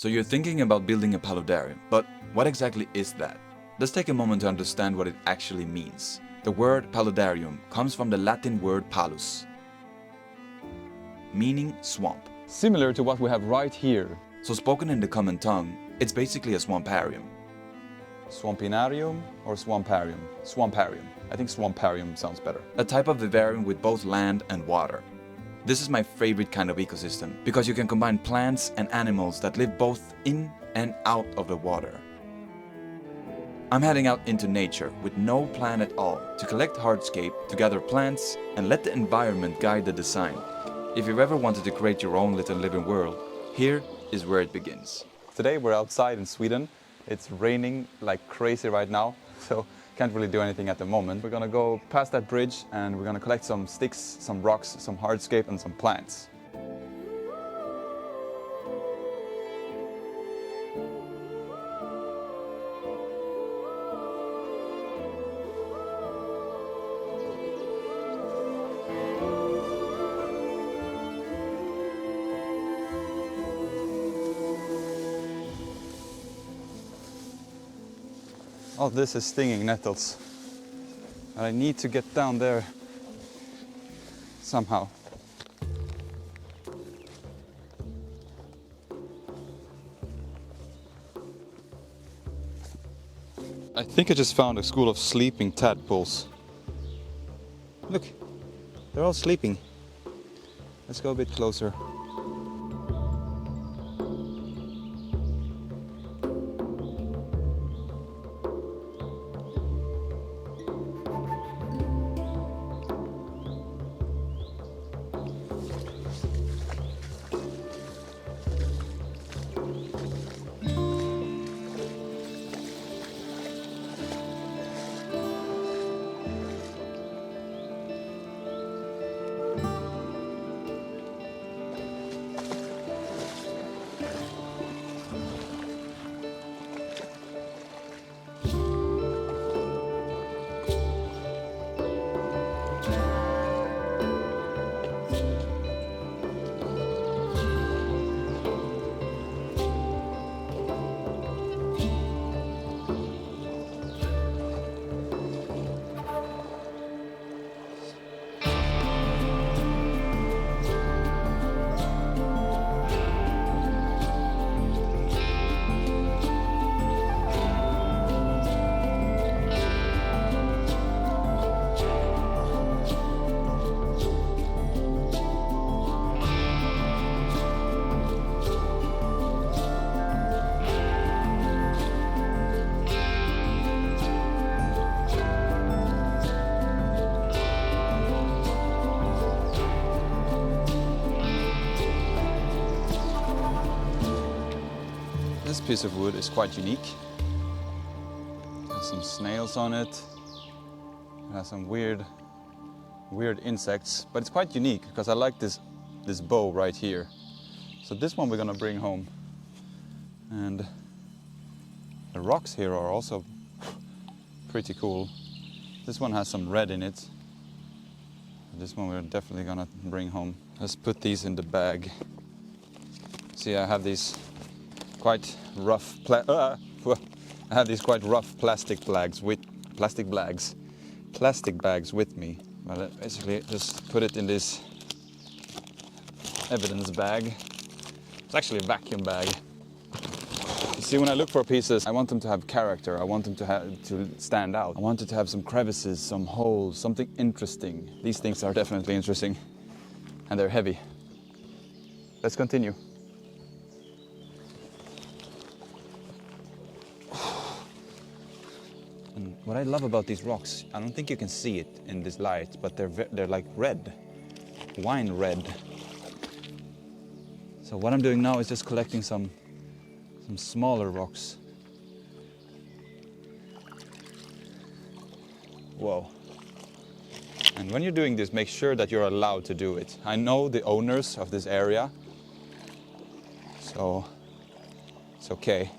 So you're thinking about building a paludarium, but what exactly is that? Let's take a moment to understand what it actually means. The word paludarium comes from the Latin word palus, meaning swamp. Similar to what we have right here. So spoken in the common tongue, it's basically a swamparium. Swampinarium or swamparium? Swamparium. I think swamparium sounds better. A type of vivarium with both land and water. This is my favorite kind of ecosystem because you can combine plants and animals that live both in and out of the water. I'm heading out into nature with no plan at all to collect hardscape, to gather plants and let the environment guide the design. If you've ever wanted to create your own little living world, here is where it begins. Today we're outside in Sweden. It's raining like crazy right now, so can't really do anything at the moment. We're gonna go past that bridge and we're gonna collect some sticks, some rocks, some hardscape and some plants. Oh, this is stinging nettles. I need to get down there somehow. I think I just found a school of sleeping tadpoles. Look, they're all sleeping. Let's go a bit closer. This piece of wood is quite unique. It has some snails on it. It has some weird insects, but it's quite unique because I like this bow right here. So this one we're gonna bring home. And the rocks here are also pretty cool. This one has some red in it. This one we're definitely gonna bring home. Let's put these in the bag. See, I have these quite rough plastic bags with me. But I basically just put it in this evidence bag. It's actually a vacuum bag. You see, when I look for pieces, I want them to have character. I want them to stand out. I want it to have some crevices, some holes, something interesting. These things are definitely interesting, and they're heavy. Let's continue. And what I love about these rocks, I don't think you can see it in this light, but they're like red, wine red. So what I'm doing now is just collecting some smaller rocks. Whoa. And when you're doing this, make sure that you're allowed to do it. I know the owners of this area, so it's okay.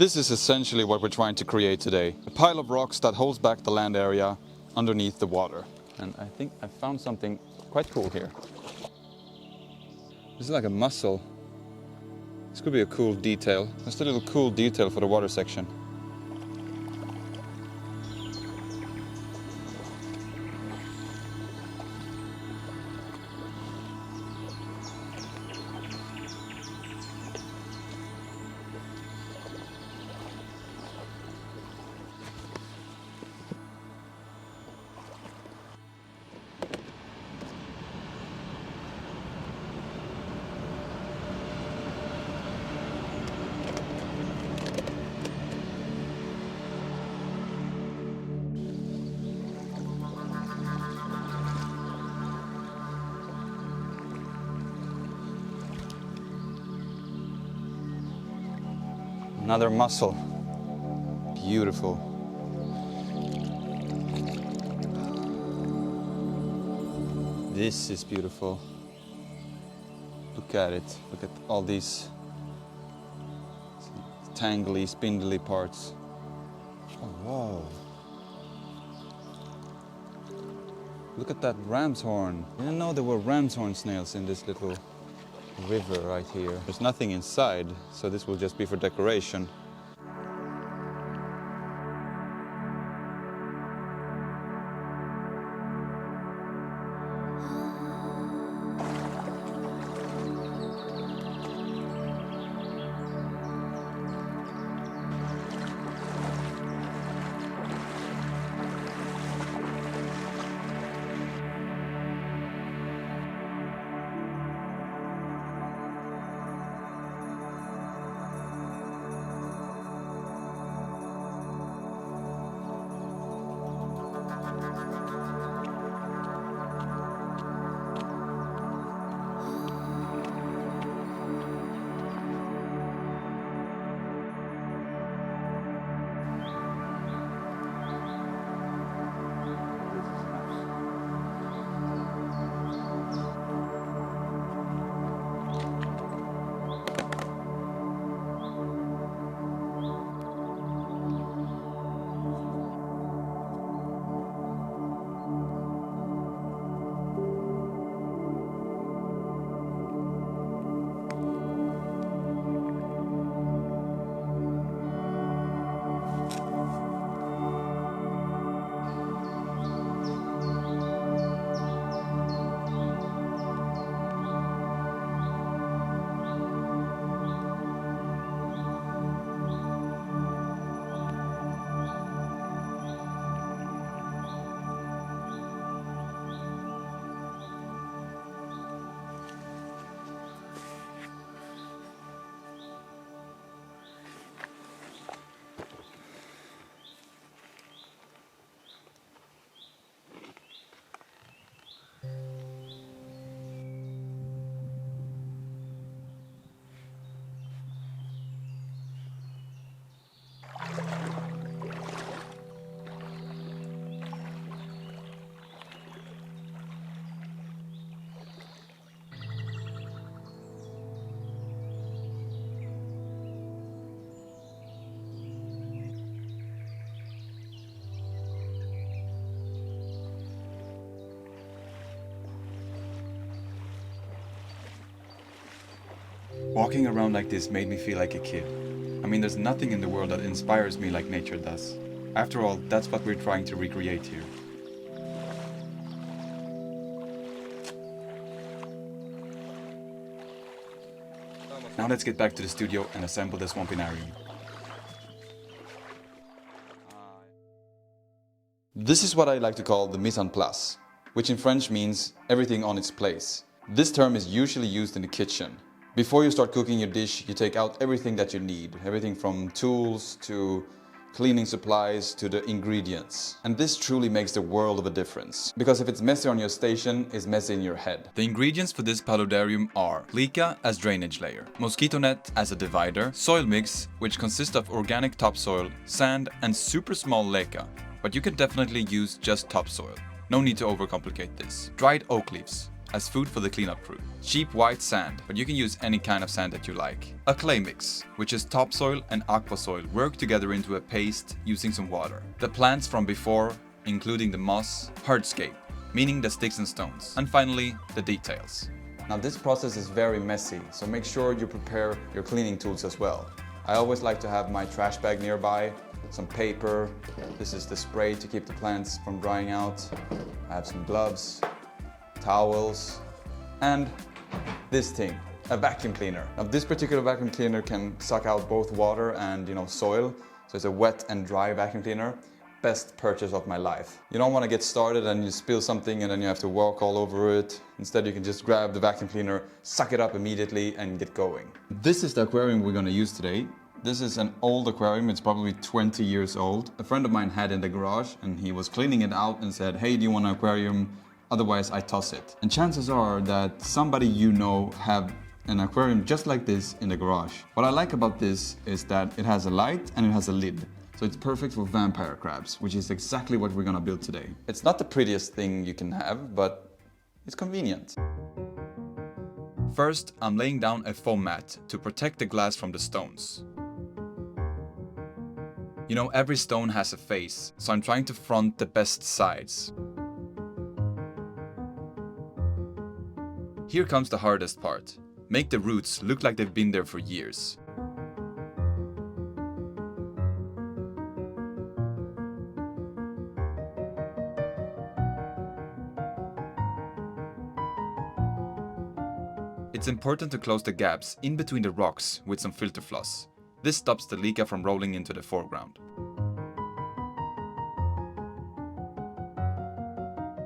This is essentially what we're trying to create today. A pile of rocks that holds back the land area underneath the water. And I think I found something quite cool here. This is like a mussel. This could be a cool detail. Just a little cool detail for the water section. Another mussel. Beautiful. This is beautiful. Look at it. Look at all these tangly, spindly parts. Oh, wow. Look at that ram's horn. I didn't know there were ram's horn snails in this little river right here. There's nothing inside, so this will just be for decoration. Walking around like this made me feel like a kid. I mean, there's nothing in the world that inspires me like nature does. After all, that's what we're trying to recreate here. Now let's get back to the studio and assemble the swampinarium. This is what I like to call the mise en place, which in French means everything on its place. This term is usually used in the kitchen. Before you start cooking your dish, you take out everything that you need, everything from tools to cleaning supplies to the ingredients. And this truly makes the world of a difference. Because if it's messy on your station, it's messy in your head. The ingredients for this paludarium are leca as drainage layer, mosquito net as a divider, soil mix, which consists of organic topsoil, sand and super small leca, but you can definitely use just topsoil. No need to overcomplicate this. Dried oak leaves, as food for the cleanup crew. Cheap white sand, but you can use any kind of sand that you like. A clay mix, which is topsoil and aqua soil worked together into a paste using some water. The plants from before, including the moss, hardscape, meaning the sticks and stones. And finally, the details. Now this process is very messy, so make sure you prepare your cleaning tools as well. I always like to have my trash bag nearby, some paper, this is the spray to keep the plants from drying out. I have some gloves, towels, and this thing, a vacuum cleaner. Now this particular vacuum cleaner can suck out both water and soil, so it's a wet and dry vacuum cleaner. Best purchase of my life. You don't want to get started and you spill something and then you have to walk all over it. Instead you can just grab the vacuum cleaner, suck it up immediately and get going. This is the aquarium we're going to use today. This is an old aquarium, it's probably 20 years old. A friend of mine had in the garage and he was cleaning it out and said, hey, do you want an aquarium? Otherwise I toss it. And chances are that somebody have an aquarium just like this in the garage. What I like about this is that it has a light and it has a lid. So it's perfect for vampire crabs, which is exactly what we're gonna build today. It's not the prettiest thing you can have, but it's convenient. First, I'm laying down a foam mat to protect the glass from the stones. Every stone has a face, so I'm trying to front the best sides. Here comes the hardest part. Make the roots look like they've been there for years. It's important to close the gaps in between the rocks with some filter floss. This stops the leca from rolling into the foreground.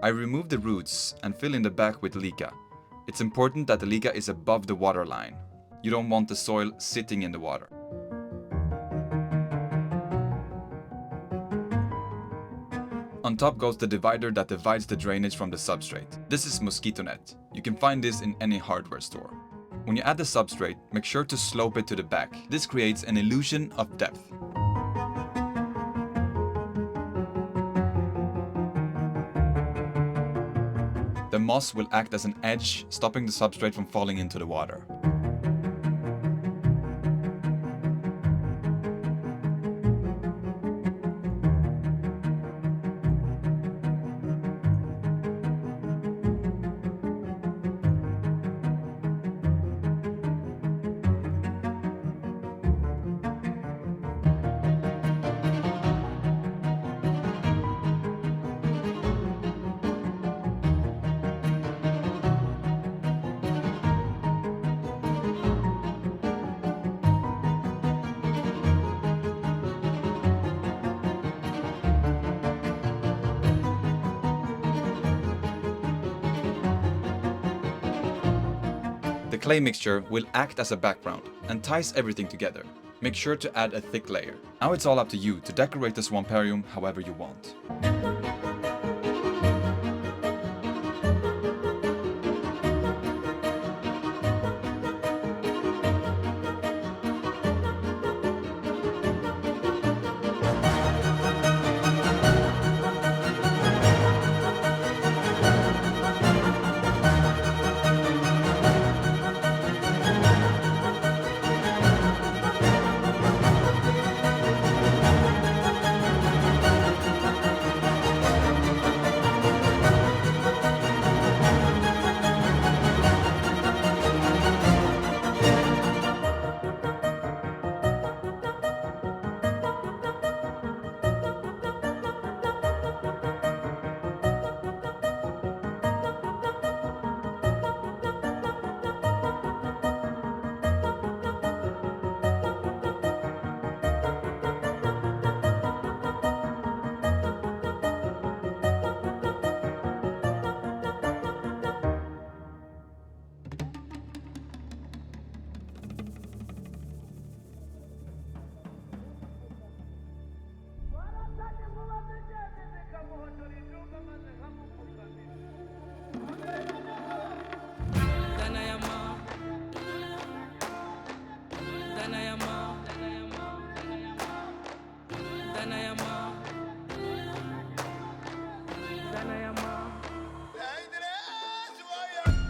I remove the roots and fill in the back with leca. It's important that the leca is above the water line. You don't want the soil sitting in the water. On top goes the divider that divides the drainage from the substrate. This is mosquito net. You can find this in any hardware store. When you add the substrate, make sure to slope it to the back. This creates an illusion of depth. The moss will act as an edge, stopping the substrate from falling into the water. The clay mixture will act as a background and ties everything together. Make sure to add a thick layer. Now it's all up to you to decorate the swamparium however you want.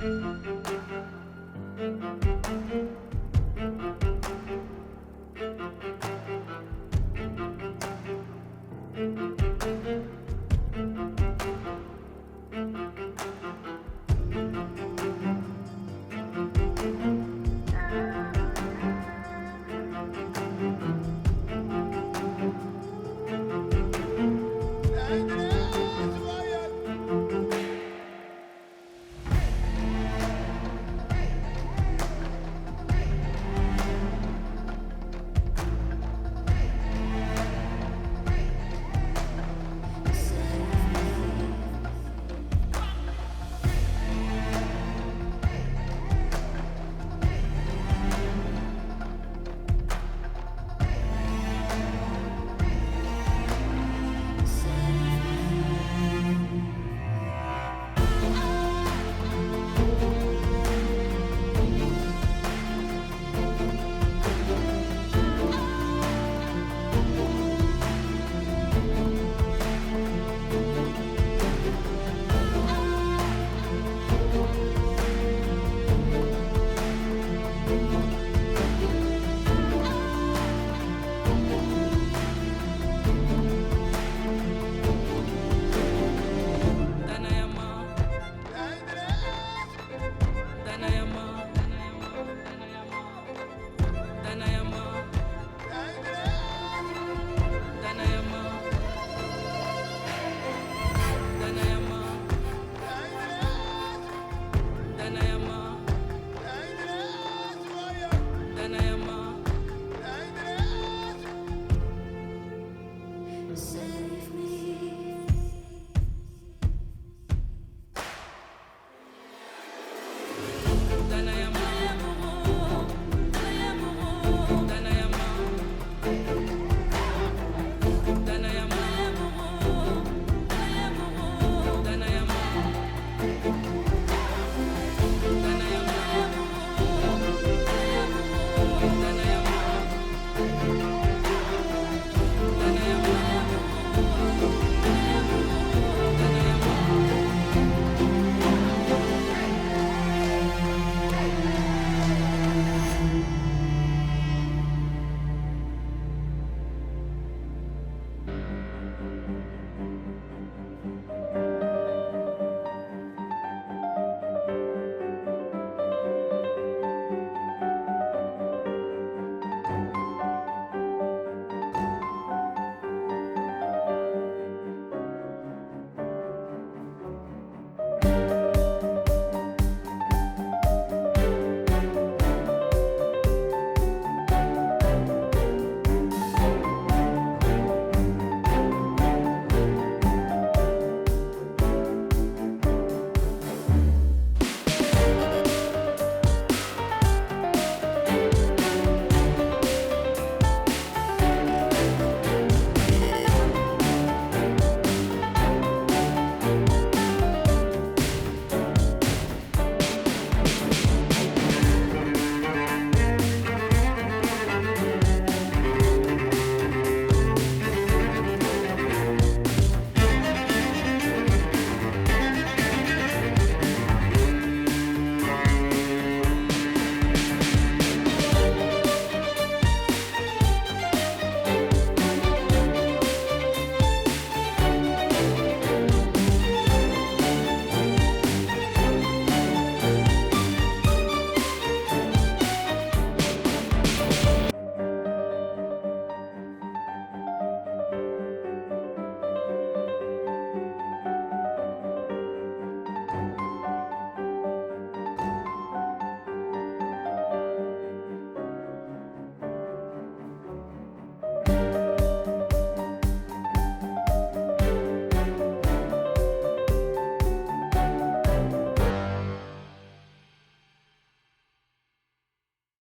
you.